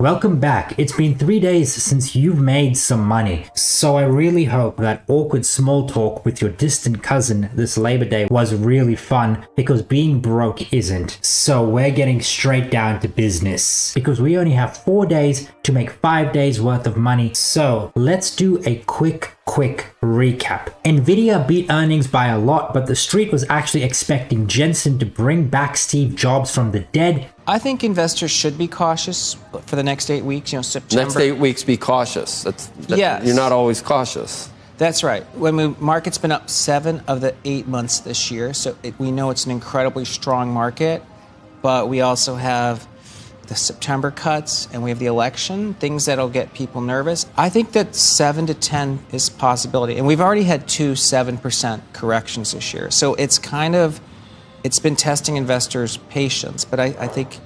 Welcome back. It's been 3 days since you've made some money, so I really hope that awkward small talk with your distant cousin this Labor Day was really fun, because being broke isn't. So we're getting straight down to business, because we only have 4 days to make 5 days worth of money. So let's do a quick recap. Nvidia beat earnings by a lot, but the street was actually expecting Jensen to bring back Steve Jobs from the dead. I think investors should be cautious for the next 8 weeks. September. Next 8 weeks, be cautious. Yes. You're not always cautious. That's right. Market's been up 7 of the 8 months this year, so we know it's an incredibly strong market, but we also have the September cuts and we have the election, things that'll get people nervous. I think that 7 to 10 is a possibility, and we've already had 2 7% corrections this year, so it's been testing investors' patience, but I think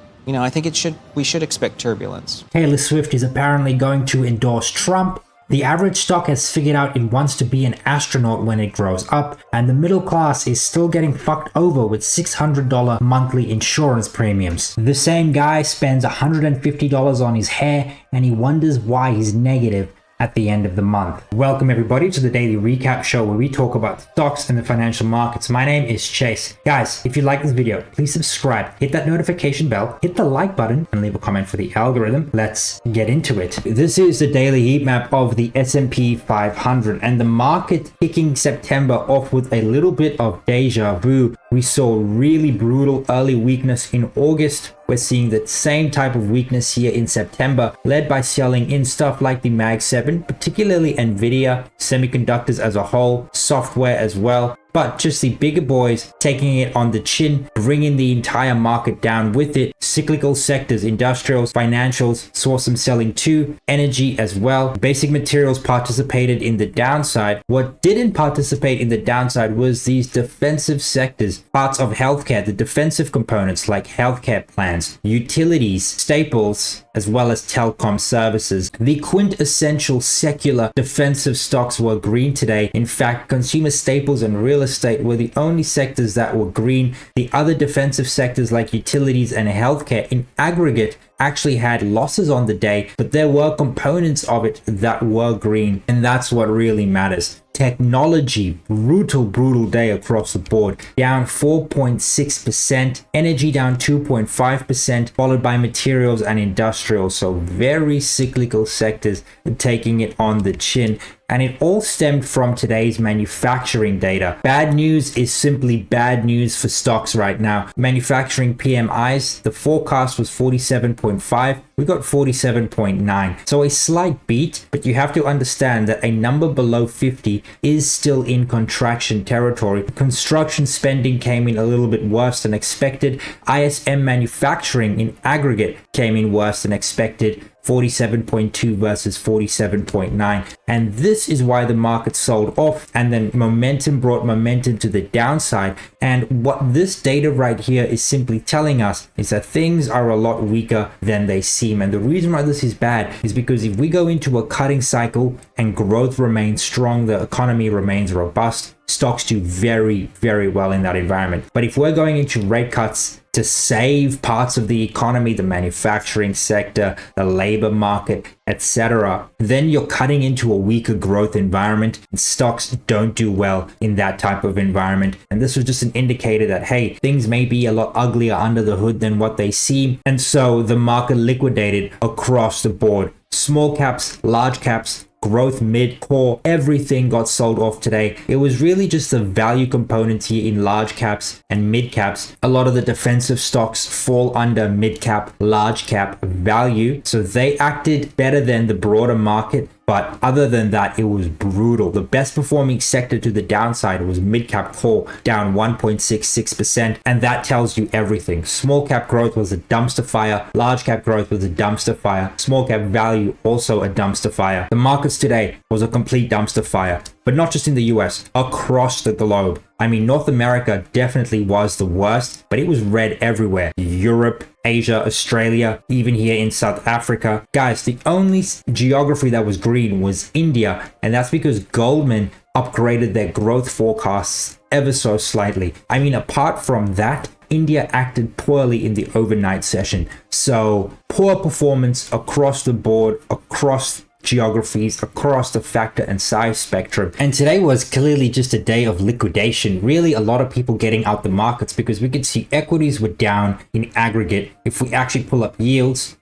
we should expect turbulence. Taylor Swift is apparently going to endorse Trump. The average stock has figured out it wants to be an astronaut when it grows up, and the middle class is still getting fucked over with $600 monthly insurance premiums. The same guy spends $150 on his hair, and he wonders why he's negative at the end of the month. Welcome everybody to the daily recap show where we talk about stocks and the financial markets. My name is Chase. Guys, if you like this video, please subscribe, hit that notification bell, hit the like button, and leave a comment for the algorithm. Let's get into it. This is the daily heat map of the S&P 500, and the market kicking September off with a little bit of deja vu. We saw really brutal early weakness in August. We're seeing the same type of weakness here in September, led by selling in stuff like the Mag 7, particularly Nvidia, semiconductors as a whole, software as well. But just the bigger boys taking it on the chin, bringing the entire market down with it. Cyclical sectors, industrials, financials saw some selling too, energy as well. Basic materials participated in the downside. What didn't participate in the downside was these defensive sectors, parts of healthcare, the defensive components like healthcare plans, utilities, staples, as well as telecom services. The quintessential secular defensive stocks were green today. In fact, consumer staples and real estate were the only sectors that were green. The other defensive sectors like utilities and healthcare in aggregate actually had losses on the day, but there were components of it that were green, and that's what really matters. Technology, brutal day across the board, down 4.6%, energy down 2.5%, followed by materials and industrials. So very cyclical sectors taking it on the chin. And it all stemmed from today's manufacturing data. Bad news is simply bad news for stocks right now. Manufacturing PMIs, the forecast was 47.5. We got 47.9. So a slight beat, but you have to understand that a number below 50 is still in contraction territory. Construction spending came in a little bit worse than expected. ISM manufacturing in aggregate came in worse than expected. 47.2 versus 47.9, and this is why the market sold off, and then momentum brought momentum to the downside. And what this data right here is simply telling us is that things are a lot weaker than they seem. And the reason why this is bad is because if we go into a cutting cycle and growth remains strong, the economy remains robust, stocks do very well in that environment. But if we're going into rate cuts to save parts of the economy, the manufacturing sector, the labor market, etc., then you're cutting into a weaker growth environment, and stocks don't do well in that type of environment. And this was just an indicator that, hey, things may be a lot uglier under the hood than what they seem. And so the market liquidated across the board. Small caps, large caps, growth, mid, core, everything got sold off today. It was really just the value components here in large caps and mid caps. A lot of the defensive stocks fall under mid cap, large cap value, so they acted better than the broader market. But other than that, it was brutal. The best performing sector to the downside was mid-cap core, down 1.66%. And that tells you everything. Small cap growth was a dumpster fire. Large cap growth was a dumpster fire. Small cap value also a dumpster fire. The markets today was a complete dumpster fire. But not just in the US, across the globe. I mean, North America definitely was the worst, but it was red everywhere. Europe, Asia, Australia, even here in South Africa. Guys, the only geography that was green was India, and that's because Goldman upgraded their growth forecasts ever so slightly. I mean, apart from that, India acted poorly in the overnight session. So poor performance across the board, across geographies, across the factor and size spectrum. And today was clearly just a day of liquidation. Really, a lot of people getting out the markets, because we could see equities were down in aggregate. If we actually pull up yields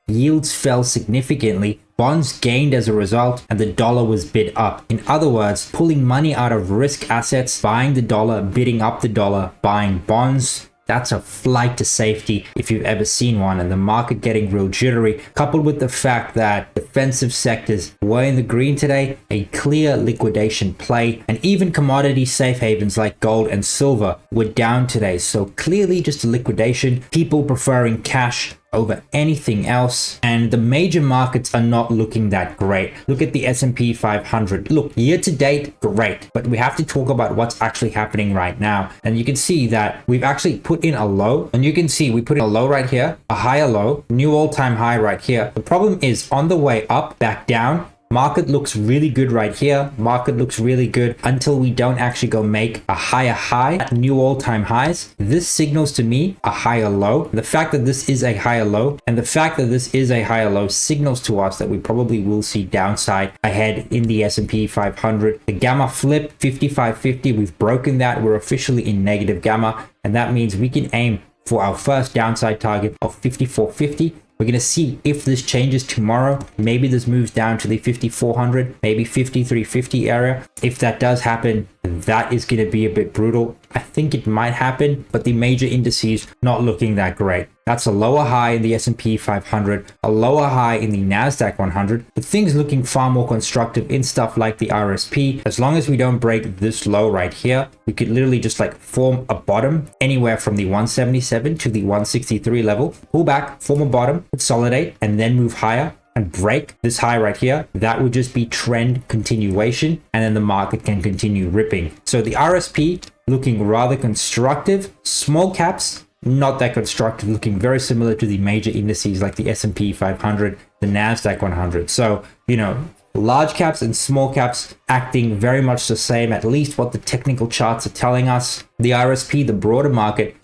fell significantly. Bonds gained as a result, and the dollar was bid up. In other words, pulling money out of risk assets, buying the dollar, bidding up the dollar, buying bonds. That's a flight to safety if you've ever seen one, and the market getting real jittery, coupled with the fact that defensive sectors were in the green today, a clear liquidation play, and even commodity safe havens like gold and silver were down today. So clearly just a liquidation, people preferring cash over anything else, and the major markets are not looking that great. Look at the S&P 500. Look, year to date, great, but we have to talk about what's actually happening right now. And you can see that we've actually put in a low, and you can see we put in a low right here, a higher low, new all-time high right here. The problem is on the way up, back down, market looks really good right here. Market looks really good until we don't actually go make a higher high at new all-time highs. This signals to me a higher low. The fact that this is a higher low and the fact that this is a higher low signals to us that we probably will see downside ahead in the S&P 500. The gamma flip 5550, we've broken that. We're officially in negative gamma, and that means we can aim for our first downside target of 5450. We're going to see if this changes tomorrow. Maybe this moves down to the 5400, maybe 5350 area. If that does happen, that is going to be a bit brutal. I think it might happen, but the major indices not looking that great. That's a lower high in the S&P 500, a lower high in the NASDAQ 100, but things looking far more constructive in stuff like the RSP. As long as we don't break this low right here, we could literally just like form a bottom anywhere from the 177 to the 163 level, pull back, form a bottom, consolidate, and then move higher and break this high right here. That would just be trend continuation, and then the market can continue ripping. So the RSP looking rather constructive. Small caps not that constructive, looking very similar to the major indices like the S&P 500, the NASDAQ 100. So, you know, large caps and small caps acting very much the same, at least what the technical charts are telling us. The RSP, the broader market,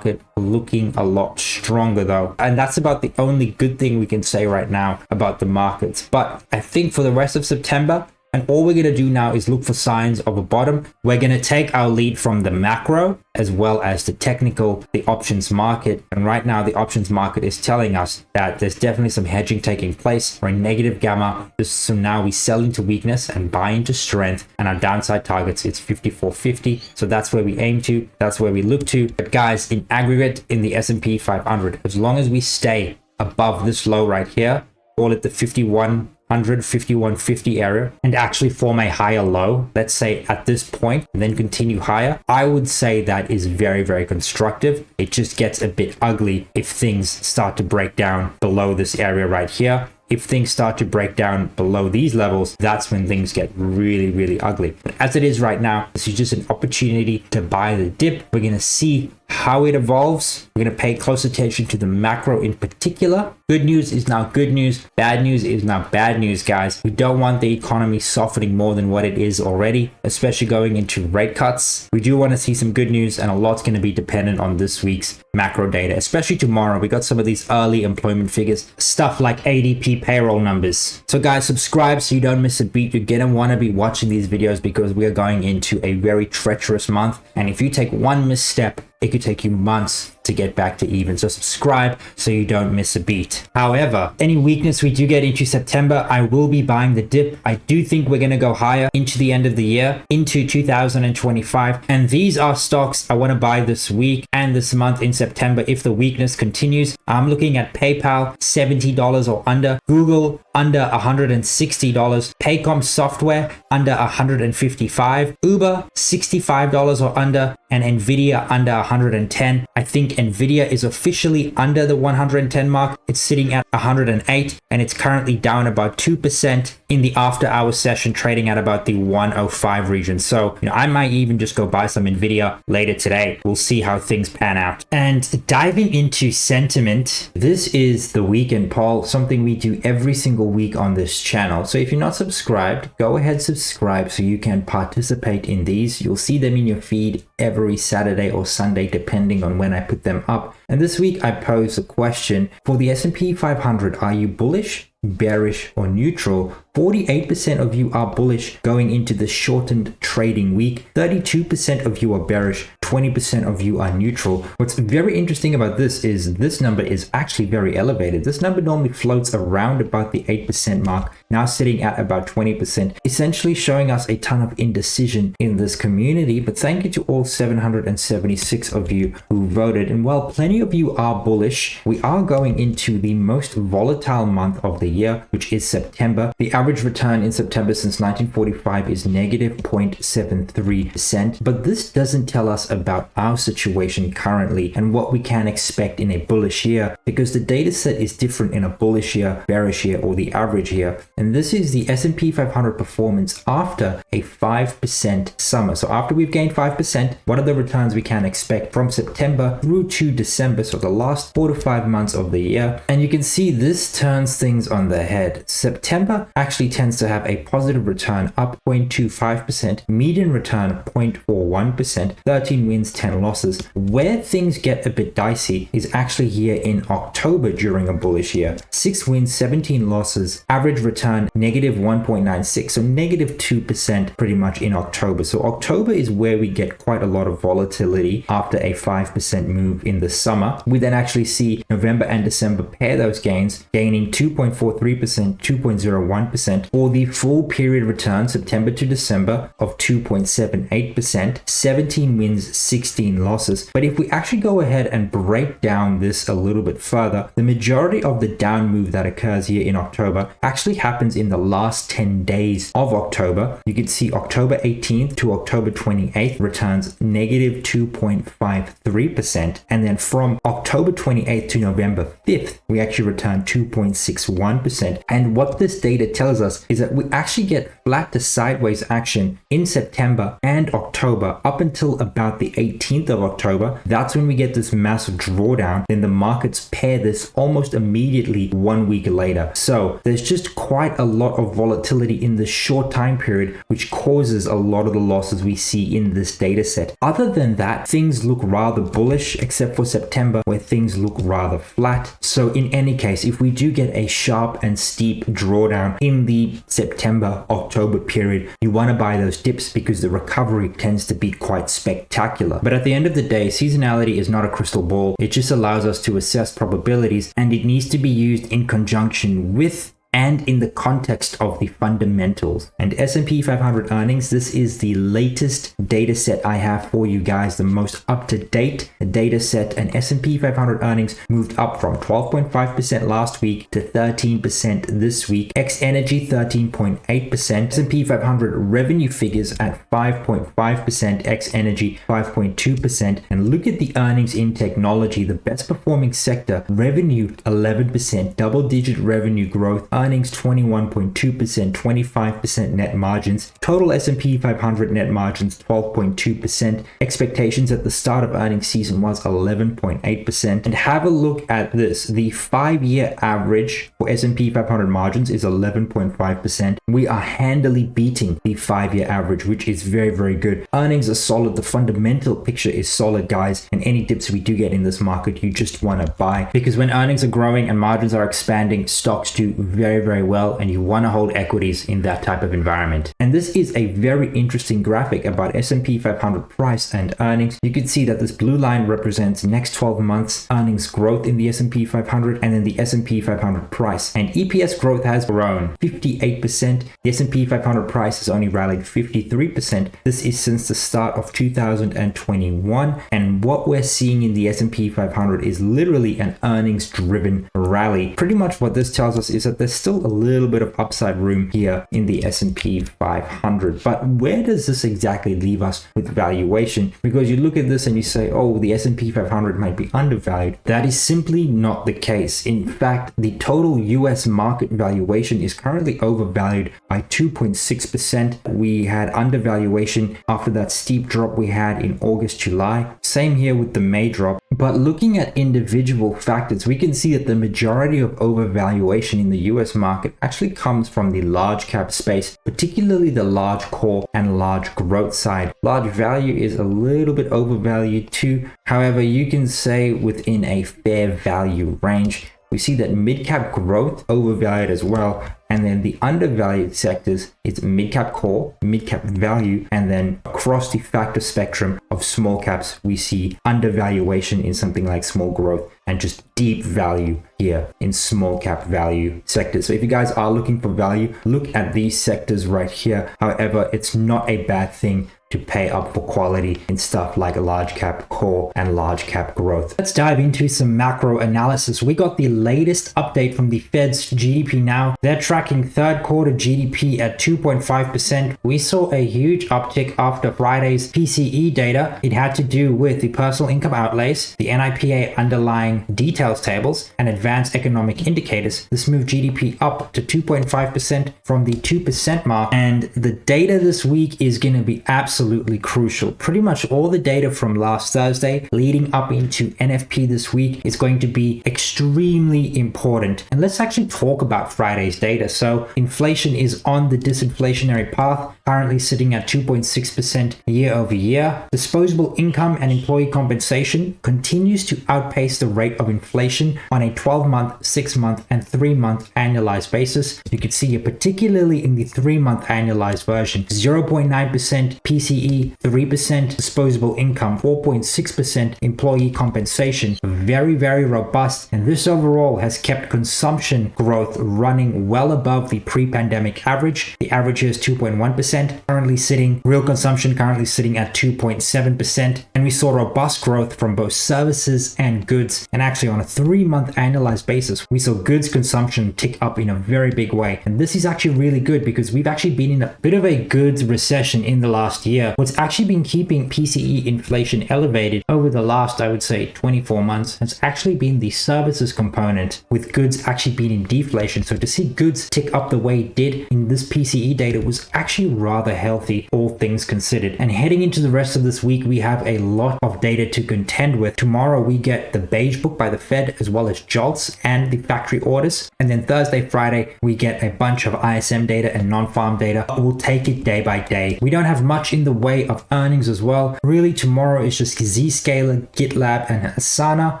looking a lot stronger though. And that's about the only good thing we can say right now about the markets. But I think for the rest of September, and all we're going to do now is look for signs of a bottom. We're going to take our lead from the macro as well as the technical, the options market. And right now the options market is telling us that there's definitely some hedging taking place. We're in negative gamma. So now we sell into weakness and buy into strength. And our downside targets, it's 5450. So that's where we aim to. That's where we look to. But guys, in aggregate in the S&P 500, as long as we stay above this low right here, call it the 5150 area, and actually form a higher low, let's say at this point, and then continue higher, I would say that is very, very constructive. It just gets a bit ugly if things start to break down below this area right here. If things start to break down below these levels, that's when things get really, really ugly. But as it is right now, this is just an opportunity to buy the dip. We're going to see how it evolves. We're going to pay close attention to the macro in particular. Good news is now good news. Bad news is now bad news, guys. We don't want the economy softening more than what it is already, especially going into rate cuts. We do want to see some good news, and a lot's going to be dependent on this week's macro data, especially tomorrow. We got some of these early employment figures, stuff like ADP payroll numbers. So guys, subscribe so you don't miss a beat. You're going to want to be watching these videos because we are going into a very treacherous month. And if you take one misstep, it could take you months to get back to even. So subscribe so you don't miss a beat. However, any weakness we do get into September, I will be buying the dip. I do think we're going to go higher into the end of the year, into 2025. And these are stocks I want to buy this week and this month in September if the weakness continues. I'm looking at PayPal, $70 or under. Google, under $160. Paycom Software, under $155. Uber, $65 or under. And Nvidia, under 110. I think Nvidia is officially under the 110 mark. It's sitting at 108, and it's currently down about 2% in the after hours session, trading at about the 105 region. So, you know, I might even just go buy some Nvidia later today. We'll see how things pan out. And diving into sentiment, this is the weekend poll, something we do every single week on this channel. So if you're not subscribed, go ahead, subscribe so you can participate in these. You'll see them in your feed every Saturday or Sunday, depending on when I put them up. And this week I posed a question for the S&P 500. Are you bullish, bearish, or neutral? 48% of you are bullish going into the shortened trading week. 32% of you are bearish. 20% of you are neutral. What's very interesting about this is this number is actually very elevated. This number normally floats around about the 8% mark, now sitting at about 20%, essentially showing us a ton of indecision in this community. But thank you to all 776 of you who voted. And while plenty of you are bullish, we are going into the most volatile month of the year, which is September. The average return in September since 1945 is negative 0.73%. But this doesn't tell us about our situation currently and what we can expect in a bullish year, because the data set is different in a bullish year, bearish year, or the average year. And this is the S&P 500 performance after a 5% summer. So after we've gained 5%, what are the returns we can expect from September through to December? So the last 4 to 5 months of the year. And you can see this turns things on the head. September actually tends to have a positive return, up 0.25%, median return 0.41%, 13 wins, 10 losses. Where things get a bit dicey is actually here in October during a bullish year. 6 wins, 17 losses, average return negative 1.96, so negative 2% pretty much in October. So October is where we get quite a lot of volatility after a 5% move in the summer. We then actually see November and December pair those gains, gaining 2.43%, 2.01%, or the full period return September to December of 2.78%, 17 wins, 16 losses. But if we actually go ahead and break down this a little bit further, the majority of the down move that occurs here in October actually happens in the last 10 days of October. You can see October 18th to October 28th returns negative 2.53%. And then from October 28th to November 5th, we actually return 2.61%. And what this data tells us is that we actually get flat to sideways action in September and October up until about the 18th of October. That's when we get this massive drawdown. Then the markets pair this almost immediately 1 week later. So there's just quite a lot of volatility in this short time period, which causes a lot of the losses we see in this data set. Other than that, things look rather bullish, except for September, where things look rather flat. So in any case, if we do get a sharp and steep drawdown in the September-October period, you want to buy those dips because the recovery tends to be quite spectacular. But at the end of the day, seasonality is not a crystal ball. It just allows us to assess probabilities, and it needs to be used in conjunction with and in the context of the fundamentals. And S&P 500 earnings, this is the latest data set I have for you guys, the most up-to-date data set. And S&P 500 earnings moved up from 12.5% last week to 13% this week. X energy 13.8%. S&P 500 revenue figures at 5.5%, X energy 5.2%. And look at the earnings in technology, the best performing sector. Revenue 11%, double-digit revenue growth. Earnings 21.2%, 25% net margins. Total S&P 500 net margins 12.2%. Expectations at the start of earnings season was 11.8%. And have a look at this. The 5-year average for S&P 500 margins is 11.5%. We are handily beating the 5-year average, which is very, very good. Earnings are solid. The fundamental picture is solid, guys. And any dips we do get in this market, you just want to buy, because when earnings are growing and margins are expanding, stocks do very, very well, and you want to hold equities in that type of environment. And this is a very interesting graphic about S&P 500 price and earnings. You can see that this blue line represents next 12 months earnings growth in the S&P 500, and then the S&P 500 price. And EPS growth has grown 58%. The S&P 500 price has only rallied 53%. This is since the start of 2021. And what we're seeing in the S&P 500 is literally an earnings-driven rally. Pretty much what this tells us is that there's still a little bit of upside room here in the S&P 500. But where does this exactly leave us with valuation? Because you look at this and you say, oh, the S&P 500 might be undervalued. That is simply not the case. In fact, the total US market valuation is currently overvalued by 2.6%. We had undervaluation after that steep drop we had in August, July. Same here with the May drop. But looking at individual factors, we can see that the majority of overvaluation in the US US market actually comes from the large cap space, particularly the large core and large growth side. Large value is a little bit overvalued too. However, you can say within a fair value range. We see that mid-cap growth overvalued as well. And then the undervalued sectors, it's mid-cap core, mid-cap value, and then across the factor spectrum of small caps, we see undervaluation in something like small growth and just deep value here in small cap value sectors. So if you guys are looking for value, look at these sectors right here. However, it's not a bad thing to pay up for quality in stuff like large cap core and large cap growth. Let's dive into some macro analysis. We got the latest update from the Fed's GDP now. They're tracking third quarter GDP at 2.5%. We saw a huge uptick after Friday's PCE data. It had to do with the personal income outlays, the NIPA underlying details tables, and advanced economic indicators. This moved GDP up to 2.5% from the 2% mark. And the data this week is going to be absolutely crucial. Pretty much all the data from last Thursday leading up into NFP this week is going to be extremely important. And let's actually talk about Friday's data. So inflation is on the disinflationary path, currently sitting at 2.6% year over year. Disposable income and employee compensation continues to outpace the rate of inflation on a 12-month, 6-month, and 3-month annualized basis. You can see it particularly in the 3-month annualized version, 0.9% PCE, 3% disposable income, 4.6% employee compensation. Very, very robust. And this overall has kept consumption growth running well above the pre-pandemic average. The average is 2.1%, real consumption currently sitting at 2.7%. And we saw robust growth from both services and goods. And actually on a 3-month annualized basis, we saw goods consumption tick up in a very big way. And this is actually really good because we've actually been in a bit of a goods recession in the last year. What's actually been keeping PCE inflation elevated over the last, I would say, 24 months has actually been the services component, with goods actually being in deflation. So to see goods tick up the way it did in this PCE data was actually rather healthy, all things considered. And heading into the rest of this week, we have a lot of data to contend with. Tomorrow, we get the beige book by the Fed, as well as JOLTS and the factory orders. And then Thursday, Friday, we get a bunch of ISM data and non-farm data. We'll take it day by day. We don't have much in the way of earnings as well. Really, tomorrow is just Zscaler, GitLab, and Asana.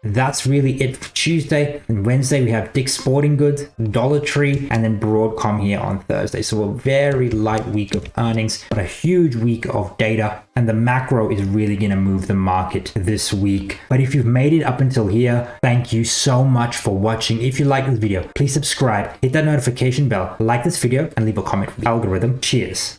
That's really it for Tuesday. And Wednesday, we have Dick's Sporting Goods, Dollar Tree, and then Broadcom here on Thursday. So a very light week of earnings, but a huge week of data. And the macro is really going to move the market this week. But if you've made it up until here, thank you so much for watching. If you like this video, please subscribe, hit that notification bell, like this video, and leave a comment for the algorithm. Cheers.